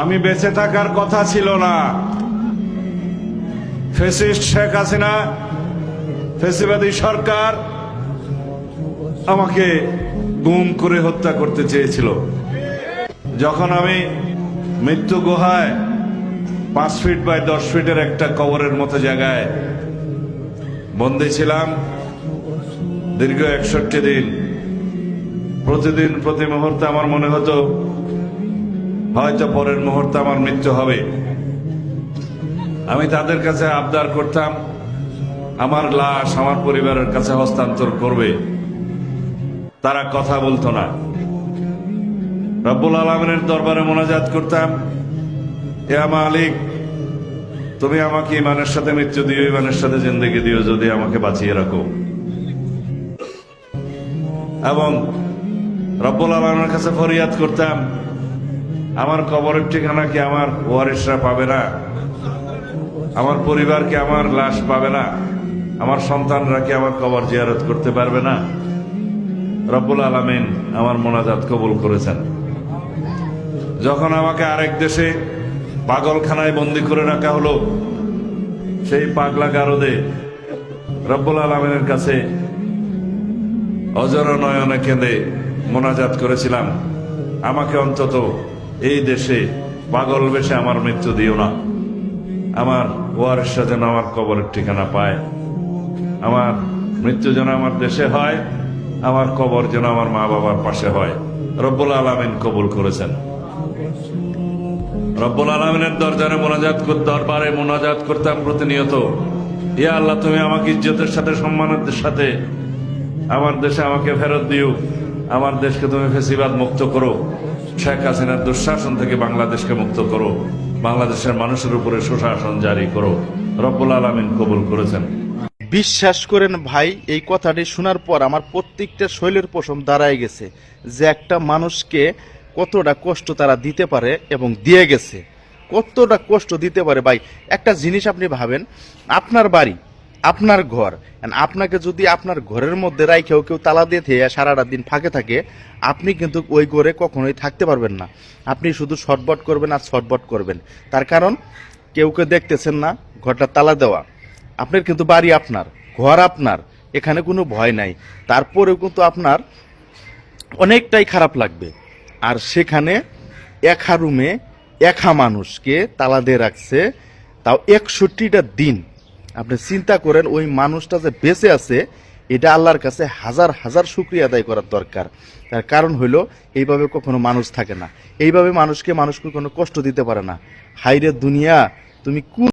আমি বেঁচে থাকার কথা ছিল না। ফ্যাসিস্ট শেখ হাসিনা, ফ্যাসিবাদী সরকার আমাকে গুম করে হত্যা করতে চেয়েছিল। যখন আমি মৃত্যু গুহায় 5 ফিট বাই 10 ফিটের একটা কবরের মতো জায়গায় বন্দী ছিলাম দীর্ঘ 61 দিন, প্রতিদিন প্রতি মুহূর্তে আমার মনে হতো হয়তো পরের মুহূর্তে আমার মৃত্যু হবে। আমি তাদের কাছে আবদার করতাম আমার লাশ আমার পরিবারের কাছে হস্তান্তর করবে। তারা কথা বলতো না। রব্বুল আলামিনের দরবারে মোনাজাত করতাম, হে মালিক, তুমি আমাকে ইমানের সাথে মৃত্যু দিও, ইমানের সাথে জিন্দেগি দিও, যদি আমাকে বাঁচিয়ে রাখো। এবং রব্বুল আলামিনের কাছে ফরিয়াদ করতাম, আমার কবরের ঠিকানা কি আমার ওয়ারিসরা পাবে না? আমার পরিবার কি আমার লাশ পাবে না? আমার সন্তানরা কি আমার কবর জিয়ারত করতে পারবে না? রব্বুল আলামিন আমার মোনাজাত কবুল করেছেন। যখন আমাকে আরেক দেশে পাগলখানায় বন্দী করে রাখা হলো, সেই পাগলা গারদে রব্বুল আলামিনের কাছে অজর নয়নে কেঁদে মোনাজাত করেছিলাম, আমাকে অন্তত এই দেশে পাগল বেশে আমার মৃত্যু দিও না। আমার ওয়ারিসরা যেন আমার কবরের ঠিকানা পায়, আমার মৃত্যু যেন আমার দেশে হয়, আমার কবর যেন আমার মা বাবার পাশে হয়। রব্বুল আলামিন কবুল করেছেন। রব্বুল আলামিনের দরবারে মোনাজাত করতাম প্রতিনিয়ত, ইয়া আল্লাহ, তুমি আমাকে ইজ্জতের সাথে সম্মানের সাথে আমার দেশে আমাকে ফেরত দিও। আমার দেশকে তুমি ফ্যাসিবাদ মুক্ত করো, শেখ হাসিনার দুঃশাসন থেকে বাংলাদেশকে মুক্ত করো, বাংলাদেশের মানুষের উপরে সুশাসন জারি করো। রব্বুল আলামিন কবুল করেছেন। বিশ্বাস করেন ভাই, এই কথাটি শোনার পর আমার প্রত্যেকটা শৈলের পশম দাঁড়ায় গেছে যে একটা মানুষকে কতটা কষ্ট তারা দিতে পারে এবং দিয়ে গেছে, কতটা কষ্ট দিতে পারে। ভাই একটা জিনিস আপনি ভাবেন, আপনার বাড়ি, আপনার ঘর, আপনাকে যদি আপনার ঘরের মধ্যে রাইখেও কেউ তালা দিয়ে থেকে সারাটা দিন ফাঁকে থাকে, আপনি কিন্তু ওই ঘরে কখনোই থাকতে পারবেন না। আপনি শুধু ছটবট করবেন আর ছটবট করবেন। তার কারণ কেউ দেখতেছেন না, ঘরটা তালা দেওয়া। আপনার কিন্তু বাড়ি আপনার, ঘর আপনার, এখানে কোনো ভয় নাই। তারপরেও কিন্তু আপনার অনেকটাই খারাপ লাগবে। আর সেখানে একা রুমে একা মানুষকে তালা দিয়ে রাখছে, তাও 61টা দিন। আপনি চিন্তা করেন, ওই মানুষটা যে বেঁচে আছে, এটা আল্লাহর কাছে হাজার হাজার শুকরিয়া আদায় করার দরকার। তার কারণ হইল, এইভাবে কখনো মানুষ থাকে না, এইভাবে মানুষকে কোনো কষ্ট দিতে পারে না। হাইরে দুনিয়া, তুমি কোন